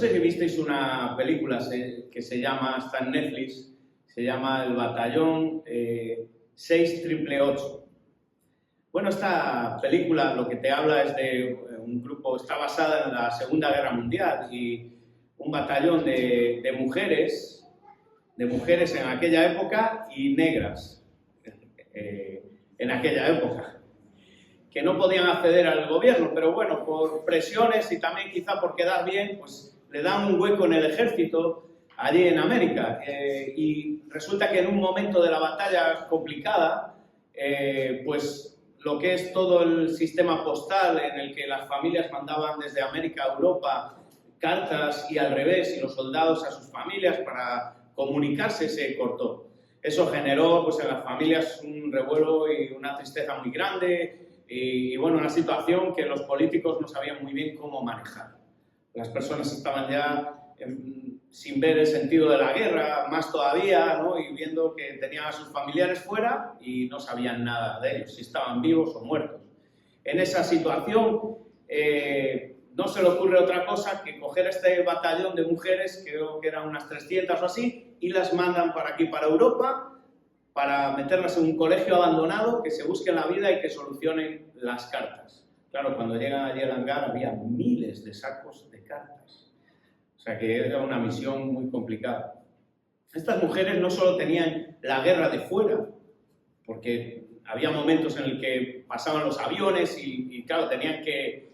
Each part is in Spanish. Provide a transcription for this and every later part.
sé si visteis una película que se llama, está en Netflix, se llama El Batallón 6888. Bueno, esta película lo que te habla es de un grupo, está basada en la Segunda Guerra Mundial y un batallón de mujeres en aquella época y negras en aquella época, que no podían acceder al gobierno, pero bueno, por presiones y también quizá por quedar bien, pues le dan un hueco en el ejército allí en América. Y resulta que en un momento de la batalla complicada, pues lo que es todo el sistema postal en el que las familias mandaban desde América a Europa cartas y al revés, y los soldados a sus familias para comunicarse, se cortó. Eso generó pues, en las familias un revuelo y una tristeza muy grande y bueno, una situación que los políticos no sabían muy bien cómo manejar. Las personas estaban ya sin ver el sentido de la guerra, más todavía, ¿no? Y viendo que tenían a sus familiares fuera y no sabían nada de ellos, si estaban vivos o muertos. En esa situación no se le ocurre otra cosa que coger este batallón de mujeres, creo que eran unas 300 o así, y las mandan para aquí, para Europa, para meterlas en un colegio abandonado, que se busquen la vida y que solucionen las cartas. Claro, cuando llegan allí al hangar había miles de sacos de cartas. O sea que era una misión muy complicada. Estas mujeres no solo tenían la guerra de fuera, porque había momentos en el que pasaban los aviones y claro, tenían que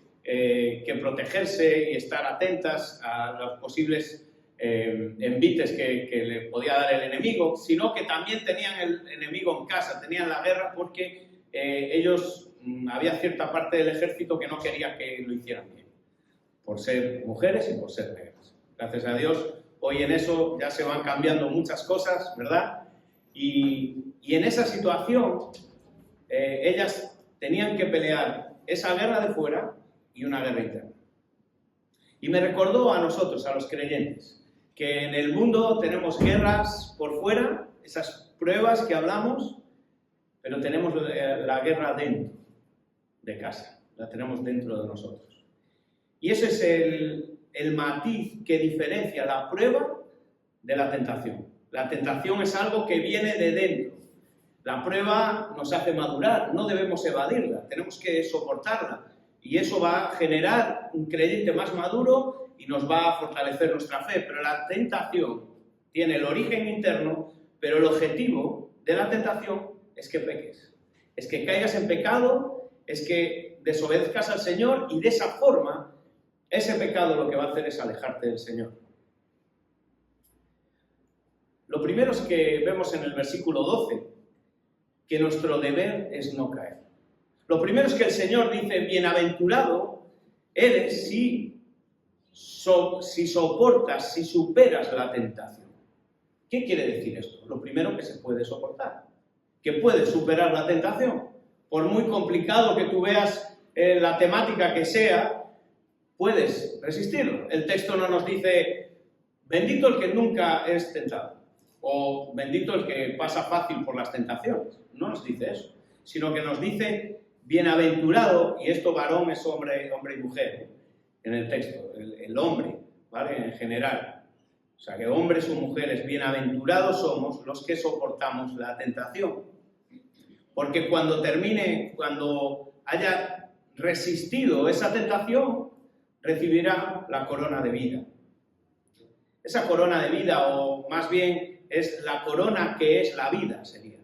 protegerse y estar atentas a los posibles envites que le podía dar el enemigo, sino que también tenían el enemigo en casa, tenían la guerra porque había cierta parte del ejército que no quería que lo hicieran bien, por ser mujeres y por ser negras. Gracias a Dios, hoy en eso ya se van cambiando muchas cosas, ¿verdad? Y en esa situación, ellas tenían que pelear esa guerra de fuera y una guerra interna. Y me recordó a nosotros, a los creyentes, que en el mundo tenemos guerras por fuera, esas pruebas que hablamos, pero tenemos la guerra dentro de casa, la tenemos dentro de nosotros. Y ese es el matiz que diferencia la prueba de la tentación. La tentación es algo que viene de dentro. La prueba nos hace madurar, no debemos evadirla, tenemos que soportarla. Y eso va a generar un creyente más maduro y nos va a fortalecer nuestra fe. Pero la tentación tiene el origen interno, pero el objetivo de la tentación es que peques. Es que caigas en pecado, es que desobedezcas al Señor y de esa forma ese pecado lo que va a hacer es alejarte del Señor. Lo primero es que vemos en el versículo 12 que nuestro deber es no caer. Lo primero es que el Señor dice, bienaventurado eres si soportas, si superas la tentación. ¿Qué quiere decir esto? Lo primero que se puede soportar, que puedes superar la tentación. Por muy complicado que tú veas la temática que sea, puedes resistirlo. El texto no nos dice, bendito el que nunca es tentado, o bendito el que pasa fácil por las tentaciones. No nos dice eso, sino que nos dice, bienaventurado, y esto varón es hombre y mujer, en el texto, el hombre, ¿vale? En general. O sea, que hombres o mujeres, bienaventurados somos los que soportamos la tentación. Porque cuando haya resistido esa tentación, recibirá la corona de vida. Esa corona de vida, o más bien, es la corona que es la vida, sería.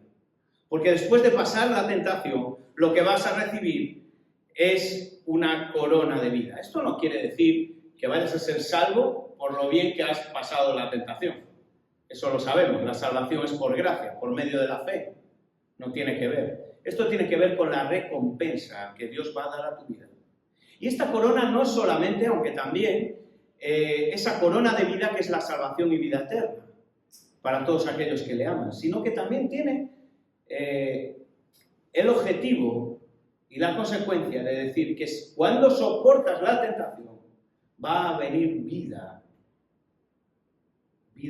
Porque después de pasar la tentación, lo que vas a recibir es una corona de vida. Esto no quiere decir que vayas a ser salvo por lo bien que has pasado la tentación. Eso lo sabemos, la salvación es por gracia, por medio de la fe. No tiene que ver. Esto tiene que ver con la recompensa que Dios va a dar a tu vida. Y esta corona no es solamente, aunque también, esa corona de vida que es la salvación y vida eterna para todos aquellos que le aman, sino que también tiene el objetivo y la consecuencia de decir que cuando soportas la tentación va a venir vida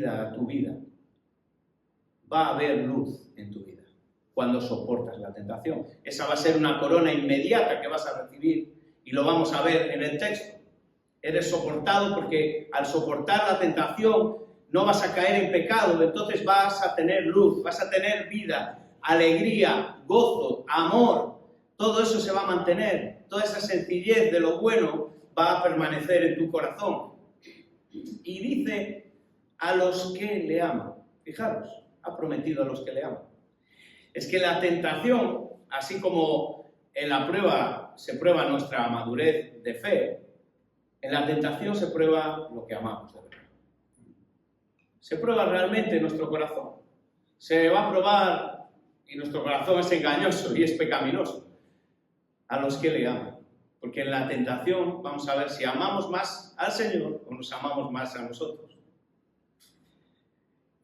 a tu vida, va a haber luz en tu vida cuando soportas la tentación. Esa va a ser una corona inmediata que vas a recibir y lo vamos a ver en el texto. eres soportado, porque al soportar la tentación no vas a caer en pecado, entonces vas a tener luz, vas a tener vida, alegría, gozo, amor, todo eso se va a mantener, toda esa sencillez de lo bueno va a permanecer en tu corazón. Y dice, a los que le aman, fijaros, ha prometido a los que le aman. Es que la tentación, así como en la prueba se prueba nuestra madurez de fe, en la tentación se prueba lo que amamos de verdad. Se prueba realmente nuestro corazón. Se va a probar, y nuestro corazón es engañoso y es pecaminoso, a los que le aman. Porque en la tentación vamos a ver si amamos más al Señor o nos amamos más a nosotros.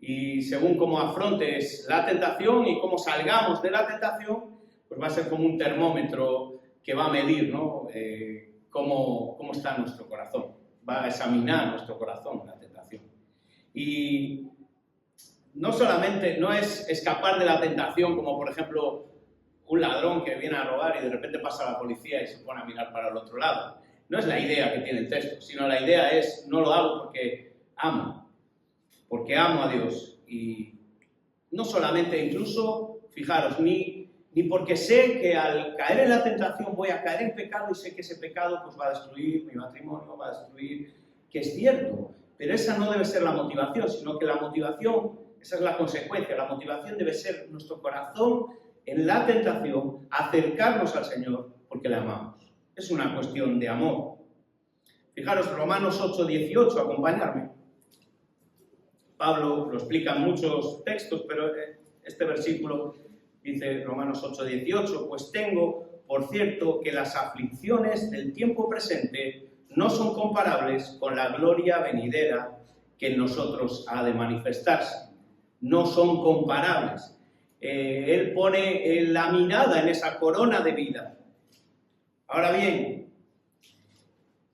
Y según cómo afrontes la tentación y cómo salgamos de la tentación, pues va a ser como un termómetro que va a medir, ¿no? Cómo está nuestro corazón. Va a examinar nuestro corazón la tentación. Y no solamente, no es escapar de la tentación como por ejemplo un ladrón que viene a robar y de repente pasa la policía y se pone a mirar para el otro lado. No es la idea que tiene el texto, sino la idea es, no lo hago porque amo a Dios. Y no solamente, incluso, fijaros, ni porque sé que al caer en la tentación voy a caer en pecado y sé que ese pecado pues, va a destruir mi matrimonio, va a destruir, que es cierto, pero esa no debe ser la motivación, sino que la motivación, esa es la consecuencia, la motivación debe ser nuestro corazón en la tentación, acercarnos al Señor porque le amamos. Es una cuestión de amor. Fijaros, Romanos 8:18, acompañarme. Pablo lo explica en muchos textos, pero este versículo dice, Romanos 8:18, pues tengo, por cierto, que las aflicciones del tiempo presente no son comparables con la gloria venidera que en nosotros ha de manifestarse. No son comparables. Él pone la mirada en esa corona de vida. Ahora bien,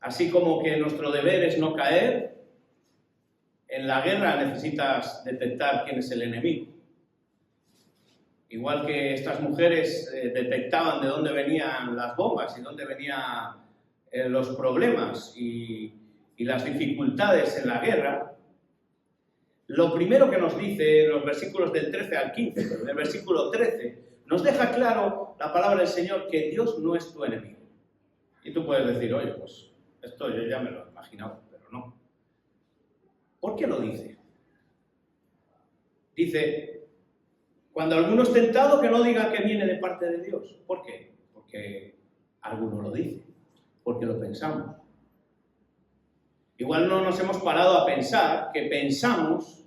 así como que nuestro deber es no caer, en la guerra necesitas detectar quién es el enemigo. Igual que estas mujeres detectaban de dónde venían las bombas y dónde venían los problemas y las dificultades en la guerra, lo primero que nos dice en los versículos del 13 al 15, del versículo 13, nos deja claro la palabra del Señor que Dios no es tu enemigo. Y tú puedes decir, oye, pues esto yo ya me lo he imaginado, pero no. ¿Por qué lo dice? Dice, cuando alguno es tentado, que no diga que viene de parte de Dios. ¿Por qué? Porque alguno lo dice, porque lo pensamos. Igual no nos hemos parado a pensar que pensamos,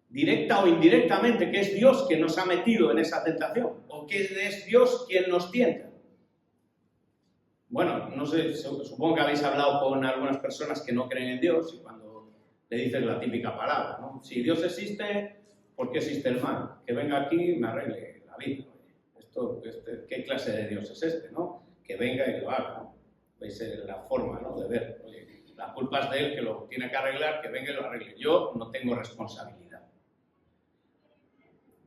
directa o indirectamente, que es Dios quien nos ha metido en esa tentación, o que es Dios quien nos tienta. Bueno, no sé, supongo que habéis hablado con algunas personas que no creen en Dios y cuando le dices la típica palabra, ¿no? Si Dios existe, ¿por qué existe el mal? Que venga aquí y me arregle la vida. ¿Qué clase de Dios es este, no? Que venga y lo haga, ¿no? Veis la forma, ¿no? De ver. Oye, la culpa es de él, que lo tiene que arreglar, que venga y lo arregle. Yo no tengo responsabilidad.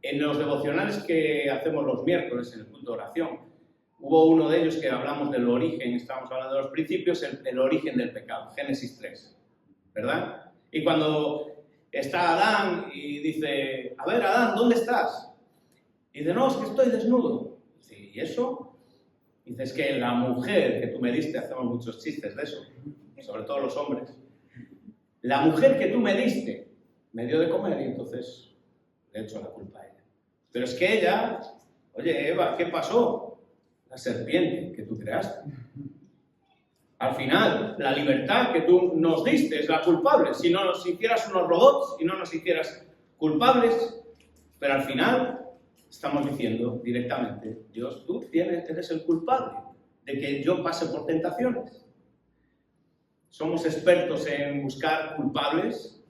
En los devocionales que hacemos los miércoles en el culto de oración, hubo uno de ellos que hablamos del origen, estábamos hablando de los principios, el origen del pecado, Génesis 3, ¿verdad? Y cuando está Adán y dice, a ver, Adán, ¿dónde estás? Y dice, no, es que estoy desnudo. Dice, ¿y eso? Dice, es que la mujer que tú me diste, hacemos muchos chistes de eso, sobre todo los hombres, la mujer que tú me diste me dio de comer y entonces le echo la culpa a ella. Pero es que ella, oye, Eva, ¿qué pasó? La serpiente que tú creaste. Al final, la libertad que tú nos diste es la culpable. Si no nos hicieras unos robots y no nos hicieras culpables, pero al final estamos diciendo directamente, Dios, tú eres el culpable de que yo pase por tentaciones. Somos expertos en buscar culpables,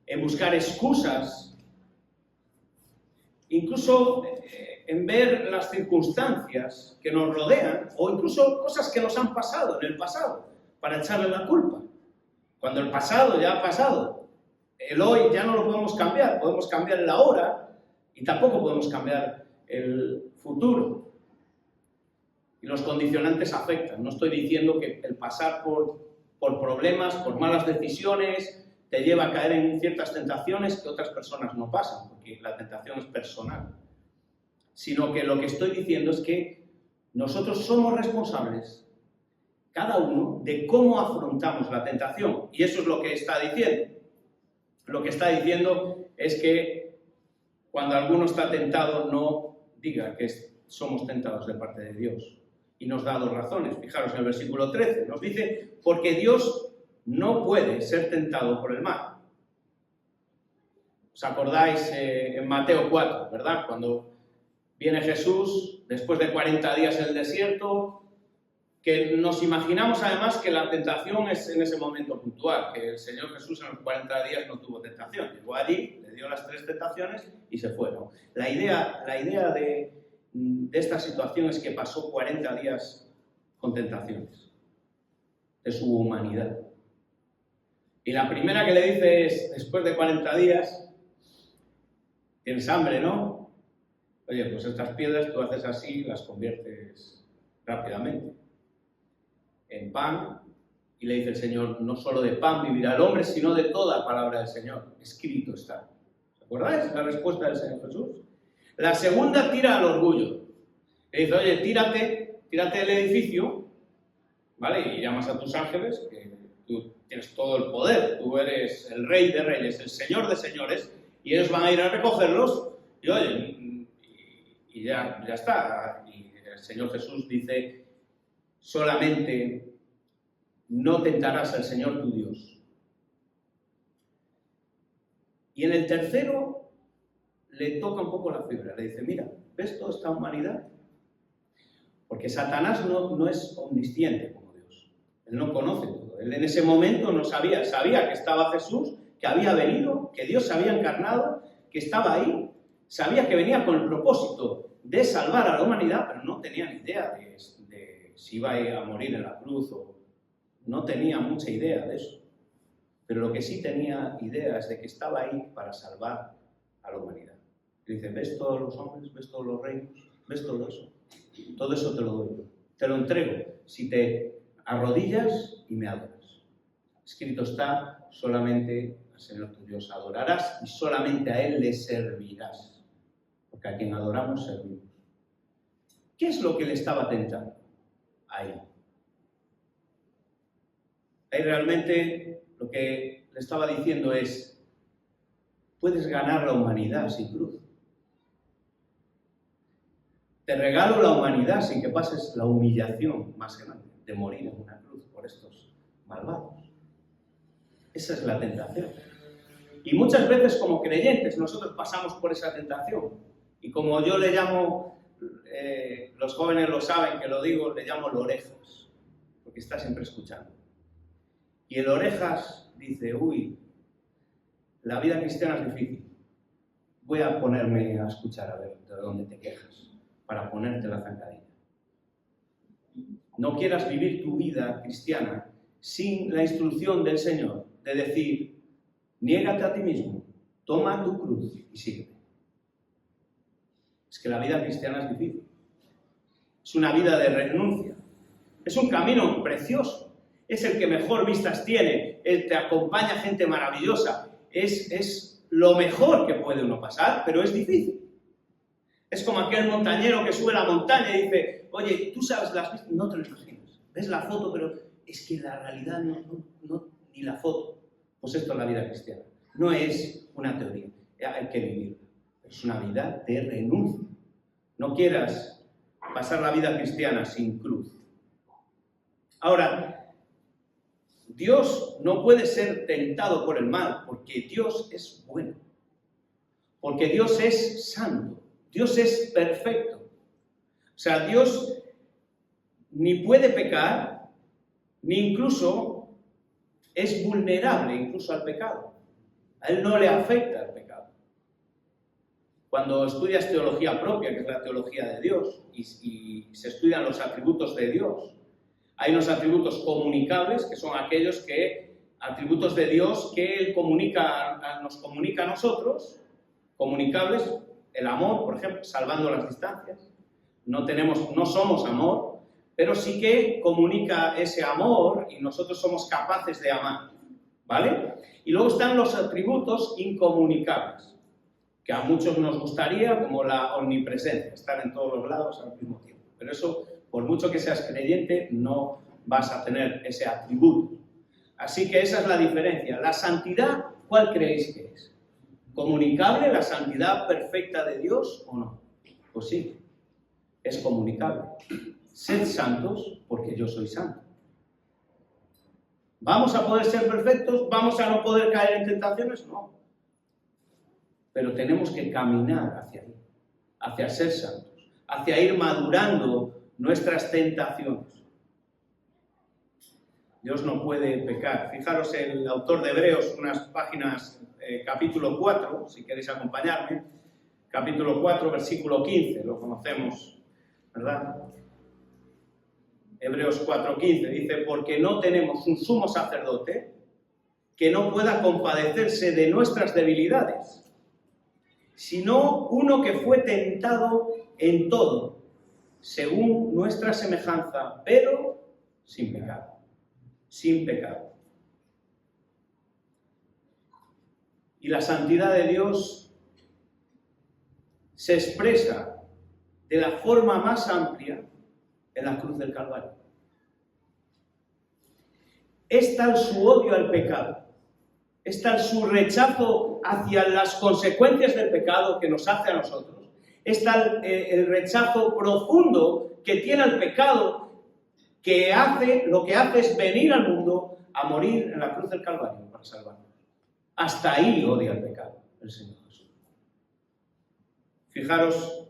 en buscar excusas, incluso en ver las circunstancias que nos rodean o incluso cosas que nos han pasado en el pasado para echarle la culpa. Cuando el pasado ya ha pasado, el hoy ya no lo podemos cambiar el ahora y tampoco podemos cambiar el futuro. Y los condicionantes afectan. No estoy diciendo que el pasar por por problemas, por malas decisiones, te lleva a caer en ciertas tentaciones que otras personas no pasan, porque la tentación es personal. Sino que lo que estoy diciendo es que nosotros somos responsables, cada uno, de cómo afrontamos la tentación. Y eso es lo que está diciendo. Lo que está diciendo es que cuando alguno está tentado, no diga que somos tentados de parte de Dios. Y nos da 2 razones. Fijaros en el versículo 13. Nos dice, porque Dios no puede ser tentado por el mal. ¿Os acordáis en Mateo 4, verdad? Cuando viene Jesús, después de 40 días en el desierto, que nos imaginamos además que la tentación es en ese momento puntual, que el Señor Jesús en los 40 días no tuvo tentación. Llegó allí, le dio las 3 tentaciones y se fue, ¿no? La idea de esta situación es que pasó 40 días con tentaciones de su humanidad. Y la primera que le dice es, después de 40 días, tienes hambre, ¿no? Oye, pues estas piedras tú haces así, las conviertes rápidamente en pan, y le dice el Señor, no solo de pan vivirá el hombre, sino de toda palabra del Señor. Escrito está. ¿Os acordáis? La respuesta del Señor Jesús. La segunda tira al orgullo. Le dice, oye, tírate del edificio, ¿vale? Y llamas a tus ángeles, que tú tienes todo el poder, tú eres el rey de reyes, el señor de señores, y ellos van a ir a recogerlos, y oye, y ya está. Y el Señor Jesús dice, solamente no tentarás al Señor tu Dios. Y en el tercero le toca un poco la fibra, le dice, mira, ¿ves toda esta humanidad? Porque Satanás no es omnisciente como Dios. Él no conoce todo. Él en ese momento no sabía que estaba Jesús, que había venido, que Dios se había encarnado, que estaba ahí, sabía que venía con el propósito de salvar a la humanidad, pero no tenía ni idea de si iba a morir en la cruz, o no tenía mucha idea de eso. Pero lo que sí tenía idea es de que estaba ahí para salvar a la humanidad. Y dice, ¿ves todos los hombres? ¿Ves todos los reinos? ¿Ves todo eso? Todo eso te lo doy yo. Te lo entrego si te arrodillas y me adoras. Escrito está, solamente al Señor tu Dios adorarás y solamente a Él le servirás. Porque a quien adoramos, servimos. ¿Qué es lo que le estaba tentando? Ahí realmente lo que le estaba diciendo es, puedes ganar la humanidad sin cruz. Te regalo la humanidad sin que pases la humillación más grande de morir en una cruz por estos malvados. Esa es la tentación. Y muchas veces como creyentes nosotros pasamos por esa tentación. Y como yo le llamo, los jóvenes lo saben que lo digo, le llamo el orejas, porque está siempre escuchando. Y el orejas dice, uy, la vida cristiana es difícil. Voy a ponerme a escuchar a ver de dónde te quejas, para ponerte la zancadilla. No quieras vivir tu vida cristiana sin la instrucción del Señor de decir, niégate a ti mismo, toma tu cruz y sígueme. Es que la vida cristiana es difícil. Es una vida de renuncia. Es un camino precioso. Es el que mejor vistas tiene. Él te acompaña gente maravillosa. Es lo mejor que puede uno pasar, pero es difícil. Es como aquel montañero que sube la montaña y dice, oye, tú sabes las vistas, no te lo imaginas. Ves la foto, pero es que la realidad no ni la foto. Pues esto es la vida cristiana. No es una teoría, hay que vivirla. Es una vida de renuncia. No quieras pasar la vida cristiana sin cruz. Ahora, Dios no puede ser tentado por el mal, porque Dios es bueno. Porque Dios es santo. Dios es perfecto. O sea, Dios ni puede pecar, ni incluso es vulnerable incluso al pecado. A Él no le afecta el pecado. Cuando estudias teología propia, que es la teología de Dios, y se estudian los atributos de Dios, hay unos atributos comunicables, que son aquellos atributos de Dios que Él nos comunica a nosotros, comunicables, el amor, por ejemplo, salvando las distancias. No somos amor, pero sí que comunica ese amor y nosotros somos capaces de amar, ¿vale? Y luego están los atributos incomunicables, que a muchos nos gustaría, como la omnipresencia, estar en todos los lados al mismo tiempo. Pero eso, por mucho que seas creyente, no vas a tener ese atributo. Así que esa es la diferencia. La santidad, ¿cuál creéis que es? ¿Comunicable la santidad perfecta de Dios o no? Pues sí, es comunicable. Sed santos porque yo soy santo. ¿Vamos a poder ser perfectos? ¿Vamos a no poder caer en tentaciones? No. Pero tenemos que caminar hacia ahí, hacia ser santos, hacia ir madurando nuestras tentaciones. Dios no puede pecar. Fijaros, el autor de Hebreos, unas páginas, capítulo 4, si queréis acompañarme, capítulo 4, versículo 15, lo conocemos, ¿verdad? Hebreos 4:15 dice, porque no tenemos un sumo sacerdote que no pueda compadecerse de nuestras debilidades, sino uno que fue tentado en todo, según nuestra semejanza, pero sin pecado. Sin pecado. Y la santidad de Dios se expresa de la forma más amplia en la cruz del Calvario. Es tal su odio al pecado, es tal su rechazo hacia las consecuencias del pecado que nos hace a nosotros, es tal el rechazo profundo que tiene al pecado que lo que hace es venir al mundo a morir en la cruz del Calvario para salvarnos. Hasta ahí odia el pecado el Señor Jesús. Fijaros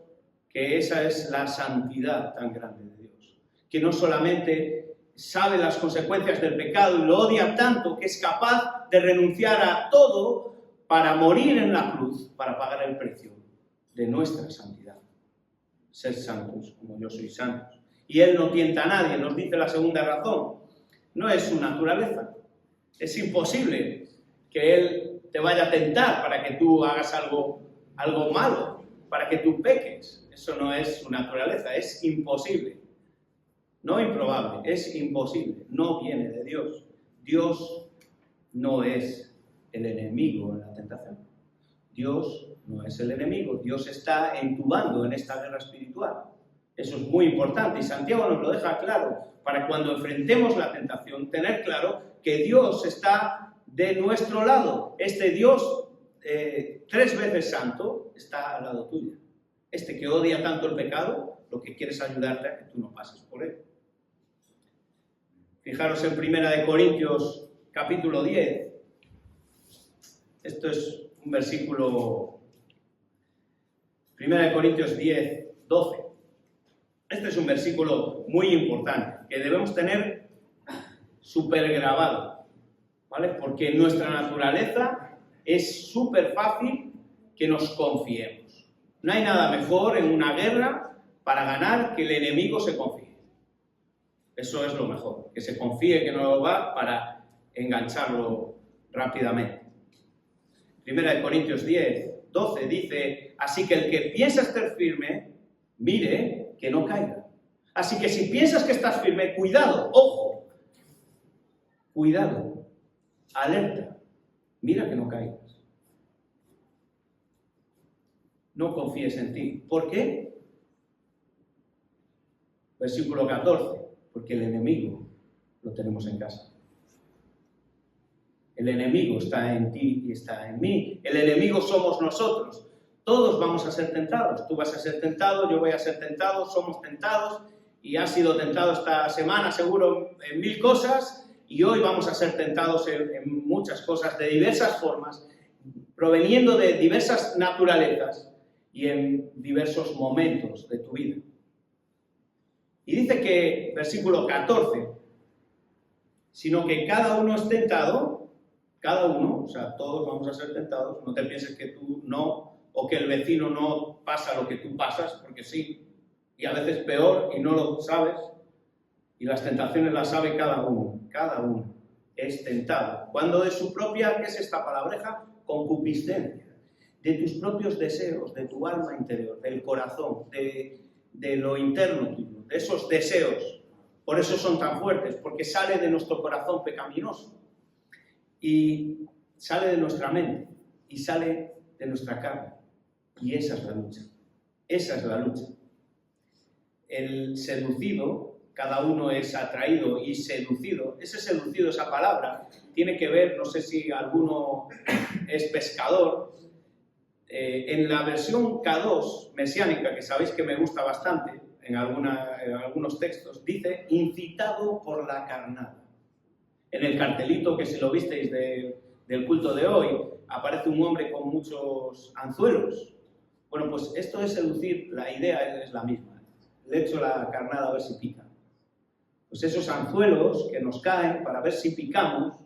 que esa es la santidad tan grande de Dios, que no solamente sabe las consecuencias del pecado y lo odia tanto que es capaz de renunciar a todo para morir en la cruz, para pagar el precio de nuestra santidad. Ser santos como yo soy santo. Y Él no tienta a nadie, nos dice la segunda razón. No es su naturaleza. Es imposible que Él te vaya a tentar para que tú hagas algo malo, para que tú peques. Eso no es su naturaleza, es imposible. No improbable, es imposible. No viene de Dios. Dios no es el enemigo en la tentación. Dios no es el enemigo. Dios está en tu bando en esta guerra espiritual. Eso es muy importante y Santiago nos lo deja claro para cuando enfrentemos la tentación, tener claro que Dios está de nuestro lado. Este Dios 3 veces santo está al lado tuyo. Este que odia tanto el pecado, lo que quiere es ayudarte a que tú no pases por él. Fijaros en 1 Corintios capítulo 10. Esto es un versículo, 1 Corintios 10, 12. Este es un versículo muy importante, que debemos tener súper grabado, ¿vale? Porque en nuestra naturaleza es súper fácil que nos confiemos. No hay nada mejor en una guerra para ganar que el enemigo se confíe. Eso es lo mejor, que se confíe que no lo va para engancharlo rápidamente. 1 Corintios 10, 12 dice, así que el que piensa estar firme, mire que no caiga. Así que si piensas que estás firme, cuidado, ojo, cuidado, alerta, mira que no caigas. No confíes en ti. ¿Por qué? Versículo 14, porque el enemigo lo tenemos en casa. El enemigo está en ti y está en mí. El enemigo somos nosotros. Todos vamos a ser tentados. Tú vas a ser tentado, yo voy a ser tentado, somos tentados y has sido tentado esta semana seguro en 1000 cosas y hoy vamos a ser tentados en muchas cosas de diversas formas, proveniendo de diversas naturalezas y en diversos momentos de tu vida. Y dice que, versículo 14, sino que cada uno es tentado, cada uno, o sea, todos vamos a ser tentados, no te pienses que tú no, o que el vecino no pasa lo que tú pasas, porque sí, y a veces peor y no lo sabes, y las tentaciones las sabe cada uno es tentado. Cuando de su propia, ¿qué es esta palabreja? Concupiscencia, de tus propios deseos, de tu alma interior, del corazón, de lo interno tuyo, de esos deseos Por eso son tan fuertes, porque sale de nuestro corazón pecaminoso y sale de nuestra mente y sale de nuestra carne. Y esa es la lucha. Esa es la lucha. El seducido, cada uno es atraído y seducido. Ese seducido, esa palabra, tiene que ver, no sé si alguno es pescador, en la versión K2 mesiánica, que sabéis que me gusta bastante, en algunos textos, dice incitado por la carnada. En el cartelito, que si lo visteis del culto de hoy, aparece un hombre con muchos anzuelos. Bueno, pues esto es seducir, la idea es la misma. Le echo la carnada a ver si pica. Pues esos anzuelos que nos caen para ver si picamos,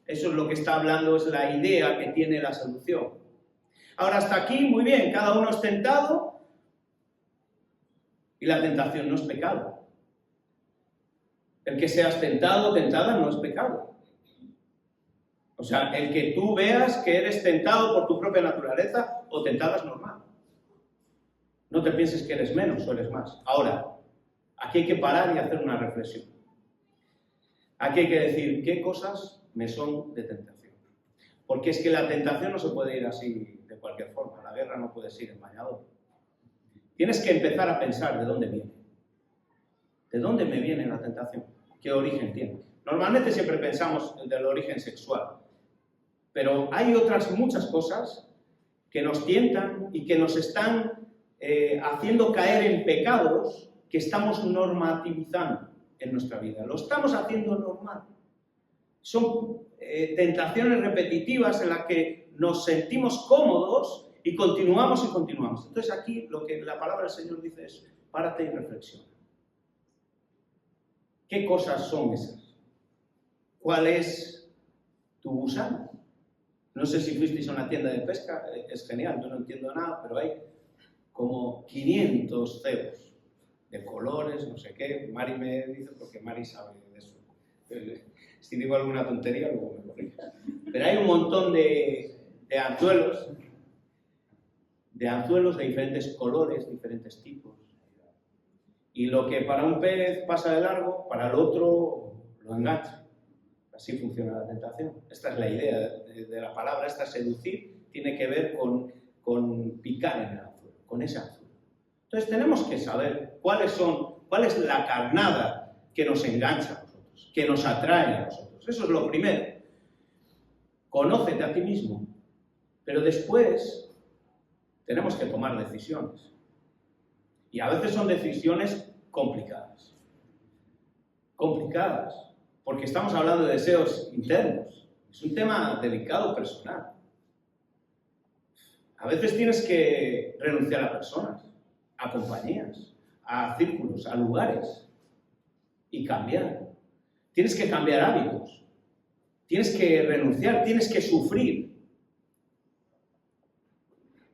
eso es lo que está hablando, es la idea que tiene la seducción. Ahora, hasta aquí, muy bien, cada uno es tentado y la tentación no es pecado. El que seas tentado, tentada, no es pecado. O sea, el que tú veas que eres tentado por tu propia naturaleza o tentada es normal. No te pienses que eres menos o eres más. Ahora, aquí hay que parar y hacer una reflexión. Aquí hay que decir qué cosas me son de tentación. Porque es que la tentación no se puede ir así de cualquier forma. La guerra no puede ir en bañador. Tienes que empezar a pensar de dónde viene. ¿De dónde me viene la tentación? ¿Qué origen tiene? Normalmente siempre pensamos del origen sexual. Pero hay otras muchas cosas que nos tientan y que nos están haciendo caer en pecados que estamos normativizando en nuestra vida. Lo estamos haciendo normal. Son tentaciones repetitivas en las que nos sentimos cómodos y continuamos y continuamos. Entonces aquí lo que la palabra del Señor dice es, párate y reflexiona. ¿Qué cosas son esas? ¿Cuál es tu gusano? No sé si fuisteis a una tienda de pesca, es genial, yo no entiendo nada, pero hay como 500 cebos de colores, no sé qué. Mari me dice, porque Mari sabe de eso. Si digo alguna tontería, luego me corrige. Pero hay un montón de anzuelos de diferentes colores, diferentes tipos. Y lo que para un pez pasa de largo, para el otro lo engancha. Así funciona la tentación. Esta es la idea de la palabra, esta seducir, tiene que ver con picar en el anzuelo, con ese anzuelo. Entonces tenemos que saber cuál es la carnada que nos engancha a nosotros, que nos atrae a nosotros. Eso es lo primero. Conócete a ti mismo. Pero después tenemos que tomar decisiones. Y a veces son decisiones complicadas. Complicadas. Porque estamos hablando de deseos internos. Es un tema delicado, personal. A veces tienes que renunciar a personas, a compañías, a círculos, a lugares y cambiar. Tienes que cambiar hábitos. Tienes que renunciar, tienes que sufrir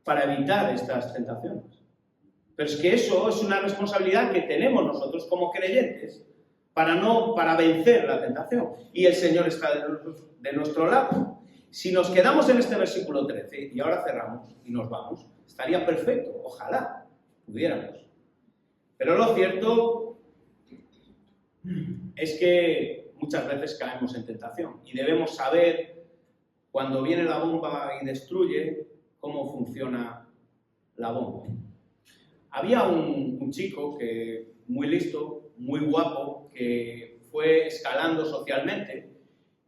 para evitar estas tentaciones. Pero es que eso es una responsabilidad que tenemos nosotros como creyentes para vencer la tentación. Y el Señor está de nuestro lado. Si nos quedamos en este versículo 13, y ahora cerramos y nos vamos, estaría perfecto, ojalá pudiéramos. Pero lo cierto es que muchas veces caemos en tentación y debemos saber, cuando viene la bomba y destruye, cómo funciona la bomba. Había un chico que muy listo, muy guapo, que fue escalando socialmente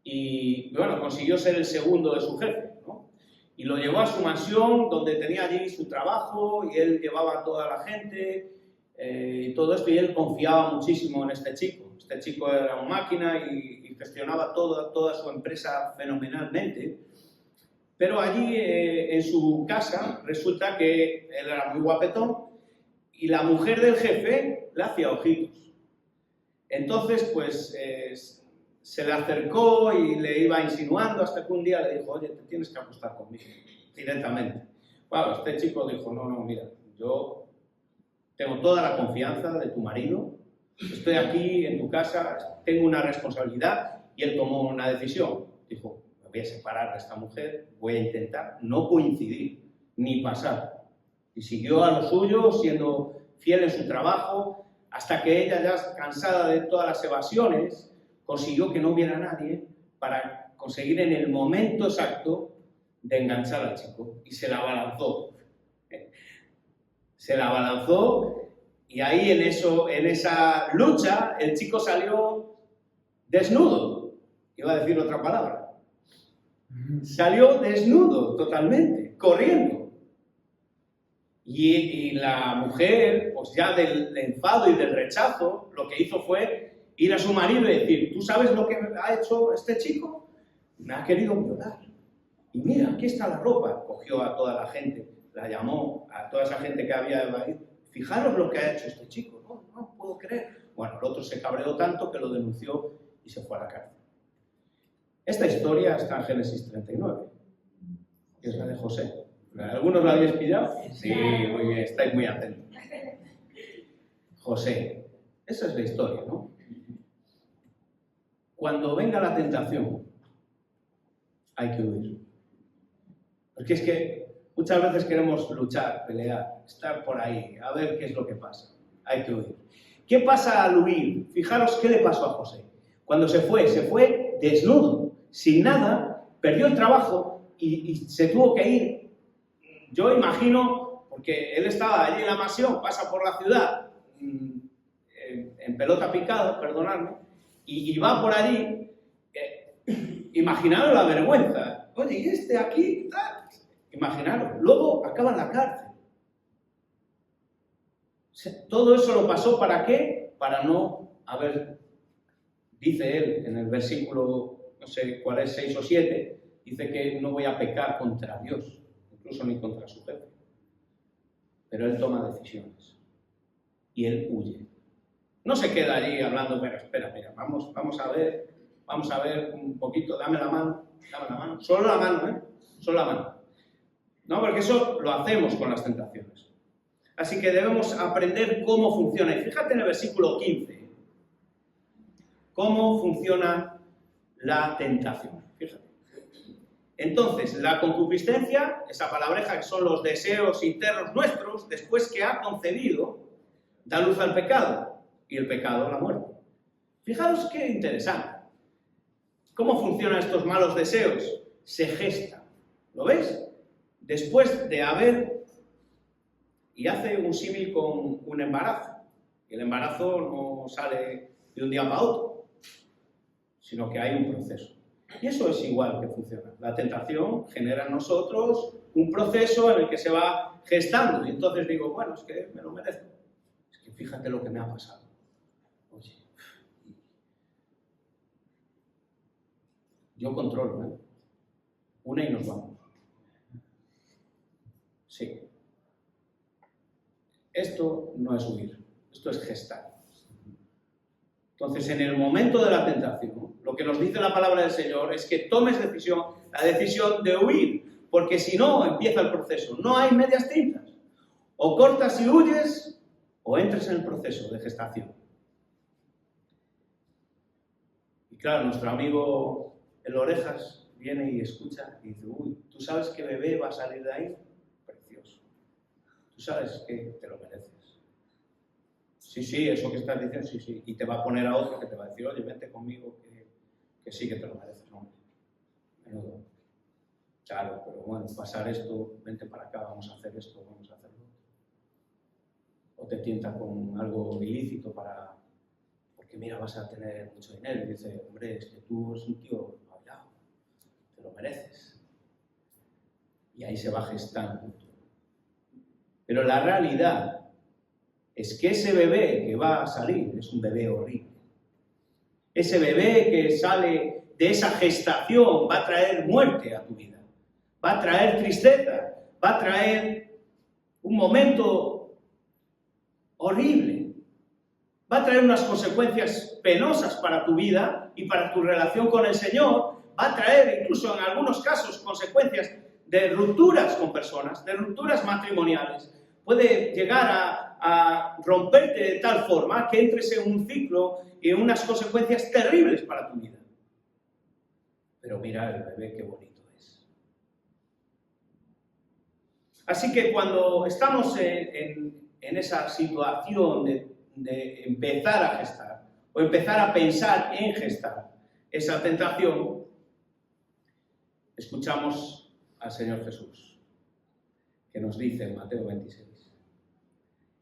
y, bueno, consiguió ser el segundo de su jefe, ¿no? Y lo llevó a su mansión, donde tenía allí su trabajo, y él llevaba a toda la gente y todo esto, y él confiaba muchísimo en este chico. Este chico era una máquina y gestionaba toda su empresa fenomenalmente. Pero allí, en su casa, resulta que él era muy guapetón y la mujer del jefe le hacía ojitos. Entonces, pues, se le acercó y le iba insinuando hasta que un día le dijo, oye, te tienes que acostar conmigo, directamente. Bueno, este chico dijo, no, mira, yo tengo toda la confianza de tu marido, estoy aquí en tu casa, tengo una responsabilidad, y él tomó una decisión. Dijo, me voy a separar de esta mujer, voy a intentar no coincidir, ni pasar. Y siguió a lo suyo, siendo fiel en su trabajo, hasta que ella, ya cansada de todas las evasiones, consiguió que no viera a nadie para conseguir en el momento exacto de enganchar al chico, y se la abalanzó. Se la abalanzó, y ahí en esa lucha el chico salió desnudo. Iba a decir otra palabra. Salió desnudo totalmente, corriendo. Y la mujer, pues ya del enfado y del rechazo, lo que hizo fue ir a su marido y decir: ¿tú sabes lo que ha hecho este chico? Me ha querido violar. Y mira, aquí está la ropa. Cogió a toda la gente, la llamó a toda esa gente que había evadido. Fijaros lo que ha hecho este chico. No puedo creer. Bueno, el otro se cabreó tanto que lo denunció y se fue a la cárcel. Esta historia está en Génesis 39, que es la de José. ¿Algunos la habéis pillado? Sí, muy bien, estáis muy atentos. José. Esa es la historia, ¿no? Cuando venga la tentación, hay que huir. Porque es que muchas veces queremos luchar, pelear, estar por ahí, a ver qué es lo que pasa. Hay que huir. ¿Qué pasa al huir? Fijaros qué le pasó a José. Cuando se fue desnudo, sin nada, perdió el trabajo y se tuvo que ir. Yo imagino, porque él estaba allí en la mansión, pasa por la ciudad, en pelota picada, perdonadme, y va por allí, imaginaros la vergüenza. Oye, ¿y este aquí? Imaginaros. Luego acaba en la cárcel. O sea, todo eso lo pasó ¿para qué? Para no haber, dice él en el versículo, no sé cuál es, 6 o 7, dice que no voy a pecar contra Dios, incluso ni contra su jefe. Pero él toma decisiones y él huye. No se queda allí hablando, pero espera, vamos a ver un poquito, dame la mano, solo la mano, solo la mano. No, porque eso lo hacemos con las tentaciones. Así que debemos aprender cómo funciona. Y fíjate en el versículo 15, cómo funciona la tentación. Fíjate. Entonces, la concupiscencia, esa palabreja que son los deseos internos nuestros, después que ha concebido, da luz al pecado, y el pecado la muerte. Fijaros qué interesante. ¿Cómo funcionan estos malos deseos? Se gestan. ¿Lo ves? Después de haber... Y hace un símil con un embarazo. El embarazo no sale de un día para otro, sino que hay un proceso. Y eso es igual que funciona. La tentación genera en nosotros un proceso en el que se va gestando. Y entonces digo, bueno, es que me lo merezco. Es que fíjate lo que me ha pasado. Oye, yo controlo, ¿eh? Una y nos vamos. Sí. Esto no es huir, esto es gestar. Entonces, en el momento de la tentación, lo que nos dice la palabra del Señor es que tomes la decisión de huir, porque si no, empieza el proceso. No hay medias tintas. O cortas y huyes, o entras en el proceso de gestación. Y claro, nuestro amigo el Orejas viene y escucha y dice, uy, ¿tú sabes qué bebé va a salir de ahí? Precioso. Tú sabes que te lo mereces. Sí, eso que estás diciendo, sí. Y te va a poner a otro que te va a decir, oye, vente conmigo, que sí que te lo mereces, hombre. Menudo. Claro, pero bueno, pasar esto, vente para acá, vamos a hacer esto, vamos a hacerlo. O te tienta con algo ilícito porque mira, vas a tener mucho dinero. Y dice, hombre, es que tú eres un tío hablado, te lo mereces. Y ahí se va gestando. Pero la realidad es que ese bebé que va a salir es un bebé horrible. Ese bebé que sale de esa gestación va a traer muerte a tu vida. Va a traer tristeza. Va a traer un momento horrible. Va a traer unas consecuencias penosas para tu vida y para tu relación con el Señor. Va a traer incluso en algunos casos consecuencias de rupturas con personas, de rupturas matrimoniales. Puede llegar a romperte de tal forma que entres en un ciclo y en unas consecuencias terribles para tu vida. Pero mira el bebé qué bonito es. Así que cuando estamos en esa situación de de empezar a gestar o empezar a pensar en gestar esa tentación, escuchamos al Señor Jesús, que nos dice en Mateo 26.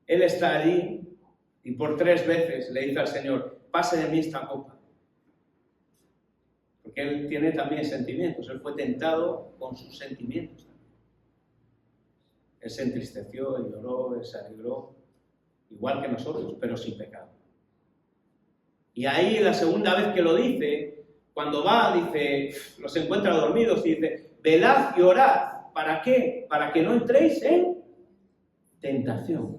Él está allí y por 3 veces le dice al Señor, pase de mí esta copa. Porque Él tiene también sentimientos, Él fue tentado con sus sentimientos. Él se entristeció, Él lloró, Él se alegró, igual que nosotros, pero sin pecado. Y ahí la segunda vez que lo dice, cuando va, dice, los encuentra dormidos y dice, velad y orad. ¿Para qué? Para que no entréis en tentación.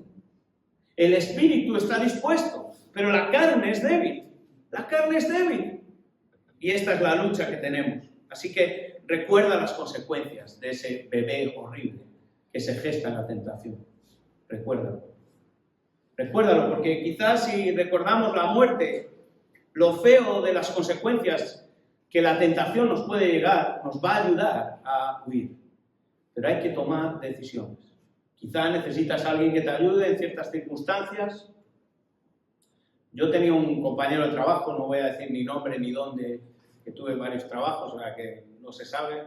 El espíritu está dispuesto, pero la carne es débil. La carne es débil. Y esta es la lucha que tenemos. Así que recuerda las consecuencias de ese bebé horrible que se gesta en la tentación. Recuérdalo. Recuérdalo, porque quizás si recordamos la muerte, lo feo de las consecuencias que la tentación nos puede llegar, nos va a ayudar a huir. Pero hay que tomar decisiones. Quizás necesitas a alguien que te ayude en ciertas circunstancias. Yo tenía un compañero de trabajo, no voy a decir ni nombre ni dónde, que tuve varios trabajos, o sea que no se sabe,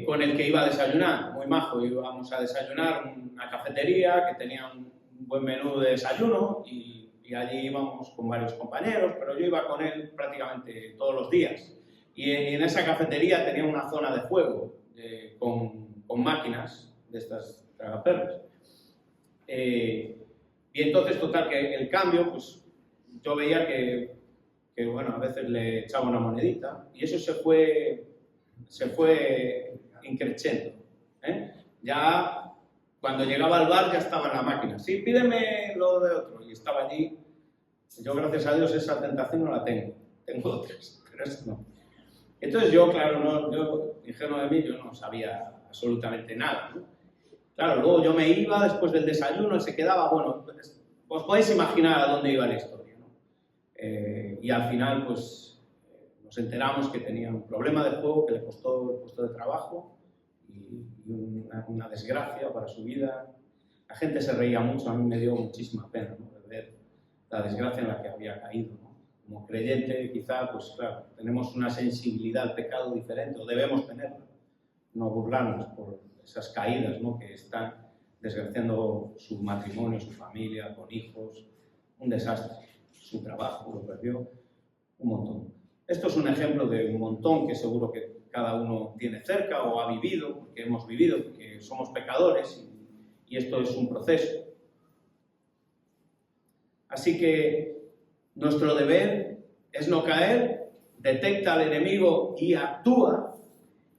con el que iba a desayunar, muy majo, íbamos a desayunar en una cafetería que tenía un buen menú de desayuno y allí íbamos con varios compañeros, pero yo iba con él prácticamente todos los días. Y en esa cafetería tenía una zona de juego con máquinas de estas tragaperras. Y entonces, total, que el cambio, pues yo veía que bueno, a veces le echaba una monedita y eso se fue increciendo. Ya cuando llegaba al bar ya estaba en la máquina. Sí, pídeme lo de otro. Y estaba allí. Yo, gracias a Dios, esa tentación no la tengo. Tengo otras, pero eso no. Entonces yo, claro, yo, ingenuo de mí, yo no sabía absolutamente nada, ¿no? Claro, luego yo me iba después del desayuno, él se quedaba, bueno, pues, os podéis imaginar a dónde iba la historia, ¿no? Y al final, pues, nos enteramos que tenía un problema de juego que le costó el puesto de trabajo y una desgracia para su vida. La gente se reía mucho, a mí me dio muchísima pena, ¿no?, de ver la desgracia en la que había caído, ¿no? Como creyente, quizá, pues claro, tenemos una sensibilidad al pecado diferente, o debemos tenerla, no burlarnos por esas caídas, ¿no?, que están desgraciando su matrimonio, su familia, con hijos, un desastre, su trabajo, lo perdió, un montón. Esto es un ejemplo de un montón que seguro que cada uno tiene cerca o ha vivido, porque hemos vivido, porque somos pecadores y esto es un proceso. Así que nuestro deber es no caer, detecta al enemigo y actúa.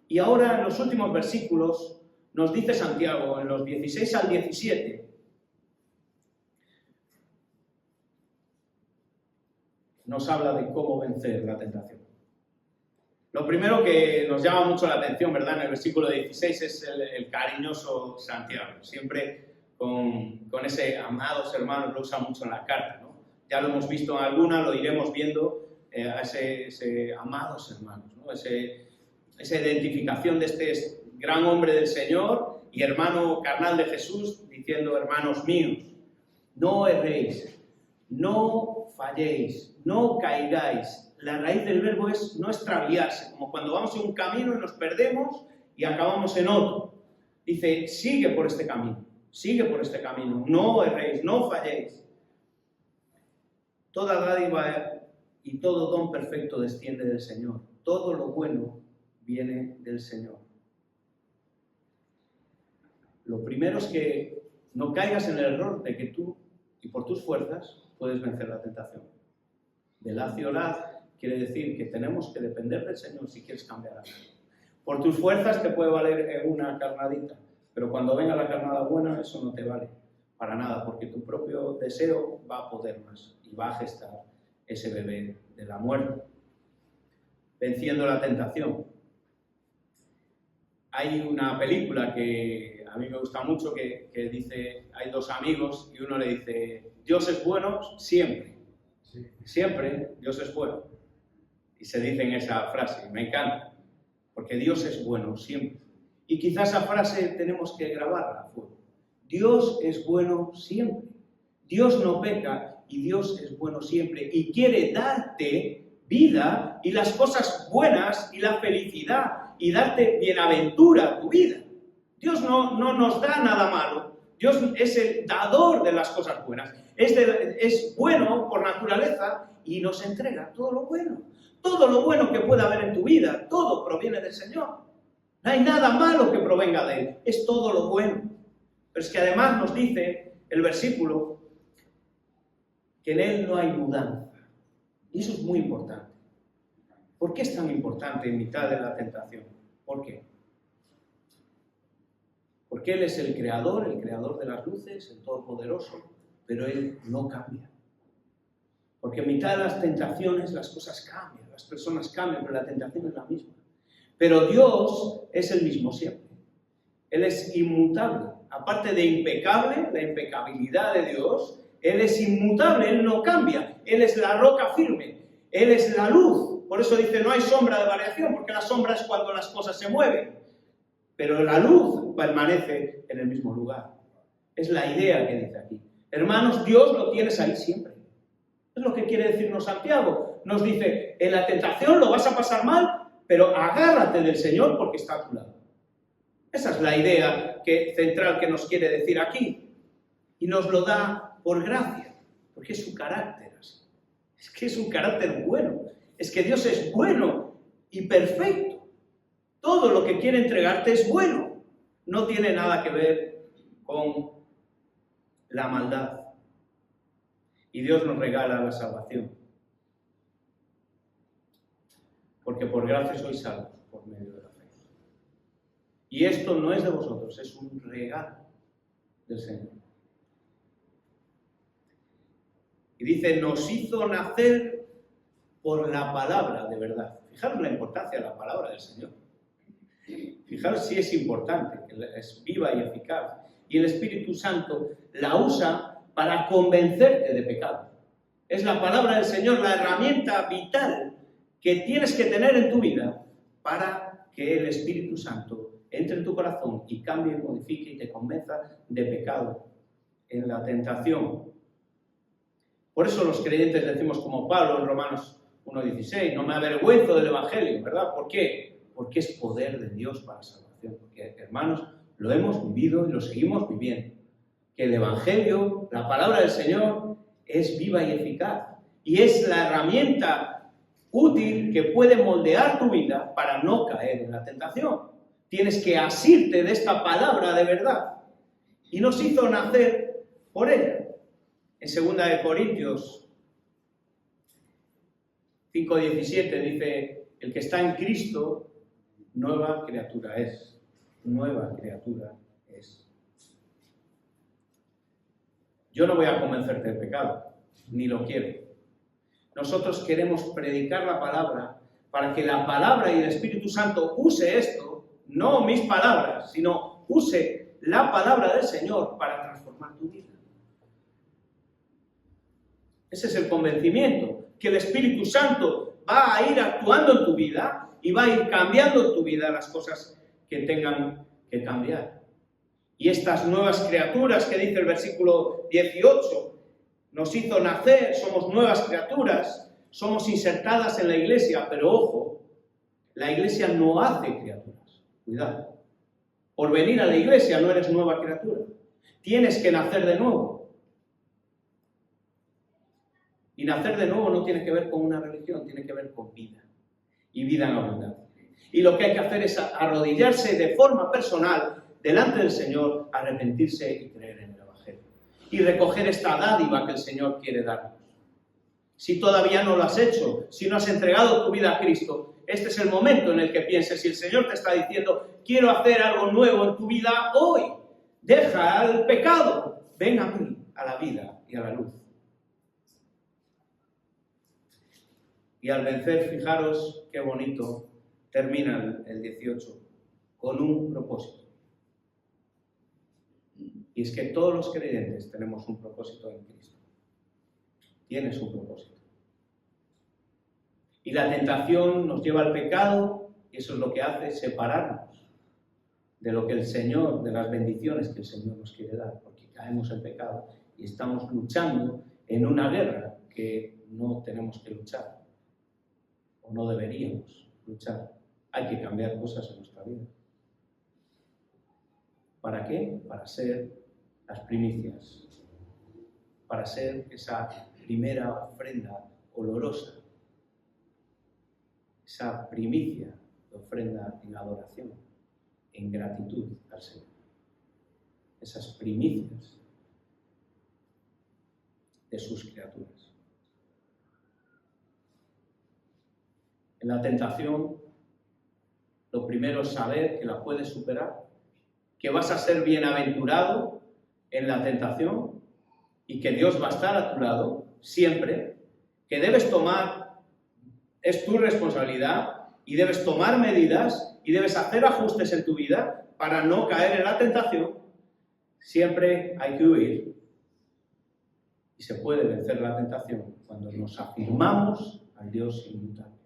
Y ahora en los últimos versículos nos dice Santiago, en los 16 al 17, nos habla de cómo vencer la tentación. Lo primero que nos llama mucho la atención, ¿verdad?, en el versículo 16 es el cariñoso Santiago. Siempre con ese amados hermanos lo usa mucho en la carta, ¿no? Ya lo hemos visto en alguna, lo iremos viendo a ese amados hermanos, ¿no? Esa identificación de este gran hombre del Señor y hermano carnal de Jesús, diciendo, hermanos míos, no erréis, no falléis, no caigáis. La raíz del verbo es no extraviarse, como cuando vamos en un camino y nos perdemos y acabamos en otro. Dice, sigue por este camino, no erréis, no falléis. Toda dádiva y todo don perfecto desciende del Señor. Todo lo bueno viene del Señor. Lo primero es que no caigas en el error de que tú, y por tus fuerzas, puedes vencer la tentación. Velad y orad quiere decir que tenemos que depender del Señor si quieres cambiar algo. Por tus fuerzas te puede valer una carnadita, pero cuando venga la carnada buena, eso no te vale para nada, porque tu propio deseo va a poder más y va a gestar ese bebé de la muerte. Venciendo la tentación. Hay una película que a mí me gusta mucho que dice, hay dos amigos y uno le dice, Dios es bueno siempre. Siempre Dios es bueno. Y se dice en esa frase, me encanta, porque Dios es bueno siempre. Y quizás esa frase tenemos que grabarla a fuego. Dios es bueno siempre. Dios no peca y Dios es bueno siempre y quiere darte vida y las cosas buenas y la felicidad y darte bienaventura a tu vida. Dios no nos da nada malo. Dios es el dador de las cosas buenas. Es bueno por naturaleza y nos entrega todo lo bueno. Todo lo bueno que pueda haber en tu vida, todo proviene del Señor. No hay nada malo que provenga de Él. Es todo lo bueno. Pero es que además nos dice el versículo que en Él no hay mudanza. Y eso es muy importante. ¿Por qué es tan importante en mitad de la tentación? ¿Por qué? Porque Él es el creador de las luces, el todopoderoso, pero Él no cambia. Porque en mitad de las tentaciones las cosas cambian, las personas cambian, pero la tentación es la misma. Pero Dios es el mismo siempre. Él es inmutable. Aparte de impecable, la impecabilidad de Dios, Él es inmutable, Él no cambia. Él es la roca firme, Él es la luz. Por eso dice, no hay sombra de variación, porque la sombra es cuando las cosas se mueven. Pero la luz permanece en el mismo lugar. Es la idea que dice aquí. Hermanos, Dios lo tienes ahí siempre. Es lo que quiere decirnos Santiago. Nos dice, en la tentación lo vas a pasar mal, pero agárrate del Señor porque está a tu lado. Esa es la idea central que nos quiere decir aquí. Y nos lo da por gracia, porque es su carácter así. Es que es un carácter bueno. Es que Dios es bueno y perfecto. Todo lo que quiere entregarte es bueno. No tiene nada que ver con la maldad. Y Dios nos regala la salvación. Porque por gracia sois salvos por medio de la fe. Y esto no es de vosotros, es un regalo del Señor. Y dice, nos hizo nacer por la palabra de verdad. Fijaros la importancia de la palabra del Señor. Fijaros si es importante, que es viva y eficaz. Y el Espíritu Santo la usa para convencerte de pecado. Es la palabra del Señor, la herramienta vital que tienes que tener en tu vida para que el Espíritu Santo entre en tu corazón y cambie, modifique y te convenza de pecado en la tentación. Por eso los creyentes decimos como Pablo en Romanos 1:16, no me avergüenzo del Evangelio, ¿verdad? ¿Por qué? Porque es poder de Dios para la salvación. Porque, hermanos, lo hemos vivido y lo seguimos viviendo. Que el Evangelio, la palabra del Señor, es viva y eficaz. Y es la herramienta útil que puede moldear tu vida para no caer en la tentación. Tienes que asirte de esta palabra de verdad. Y nos hizo nacer por ella. En 2 Corintios 5:17 dice, el que está en Cristo, nueva criatura es. Nueva criatura es. Yo no voy a convencerte del pecado, ni lo quiero. Nosotros queremos predicar la palabra para que la palabra y el Espíritu Santo use esto, no mis palabras, sino use la palabra del Señor para transformar tu vida. Ese es el convencimiento, que el Espíritu Santo va a ir actuando en tu vida y va a ir cambiando en tu vida las cosas que tengan que cambiar. Y estas nuevas criaturas que dice el versículo 18, nos hizo nacer, somos nuevas criaturas, somos insertadas en la iglesia, pero ojo, la iglesia no hace criaturas, cuidado. Por venir a la iglesia no eres nueva criatura, tienes que nacer de nuevo. Y nacer de nuevo no tiene que ver con una religión, tiene que ver con vida, y vida en abundancia. Y lo que hay que hacer es arrodillarse de forma personal delante del Señor, arrepentirse y creer en el Evangelio. Y recoger esta dádiva que el Señor quiere darnos. Si todavía no lo has hecho, si no has entregado tu vida a Cristo, este es el momento en el que pienses, si el Señor te está diciendo, quiero hacer algo nuevo en tu vida hoy, deja el pecado, ven a mí, a la vida y a la luz. Y al vencer, fijaros qué bonito, termina el 18, con un propósito. Y es que todos los creyentes tenemos un propósito en Cristo. Tienes un propósito. Y la tentación nos lleva al pecado, y eso es lo que hace separarnos de lo que el Señor, de las bendiciones que el Señor nos quiere dar, porque caemos en pecado y estamos luchando en una guerra que no tenemos que luchar, o no deberíamos luchar. Hay que cambiar cosas en nuestra vida. ¿Para qué? Para ser las primicias, para ser esa primera ofrenda olorosa, esa primicia de ofrenda en adoración, en gratitud al Señor. Esas primicias de sus criaturas. En la tentación, lo primero es saber que la puedes superar, que vas a ser bienaventurado en la tentación y que Dios va a estar a tu lado siempre, que debes tomar, es tu responsabilidad y debes tomar medidas y debes hacer ajustes en tu vida para no caer en la tentación. Siempre hay que huir y se puede vencer la tentación cuando nos afirmamos al Dios inmutable.